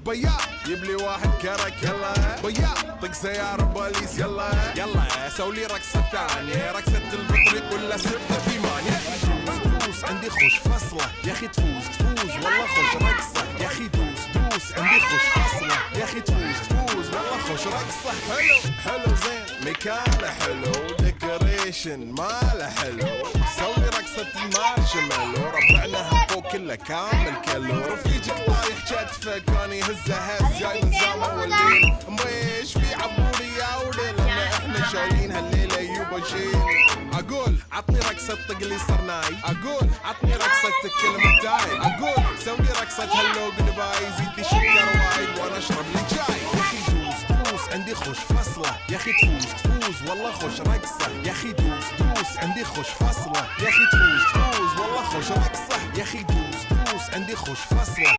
بيا جيب لي واحد كرك يلا بيا طق سيارة بوليس يلا يلا سوي لي رقصة ثانية رقصة البطريق ولا سبتة في مانيا دوس عندي خوش فصلة يا اخي تفوز والله خوش رقصة يا اخي دوس عندي خوش فصلة يا اخي تفوز والله خوش رقصة حلو زين مكانه حلو ديكوريشن ماله حلو سوي رقصة المارشميلو ربعنا فوق كله كامل كلو رفيجك طايح كتفه كان يهزه هز جاي من زامه والليل ميش في عبوري يا وليل احنا شايلين هالليلة يوبا شيل اقول عطني رقصة طق لي صرناي اقول عطني رقصة كلمة تاي اقول سوي رقصة هاللو قلباي زيد لي شكر وايد وانا اشرب لي جاي يا اخي دوس عندي خوش فصلة يا اخي تفوز والله خوش رقصة يا اخي دوس عندي خوش فصلة يا اخي تفوز والله خوش رقصة يا اخي دوس عندي خوش فصلة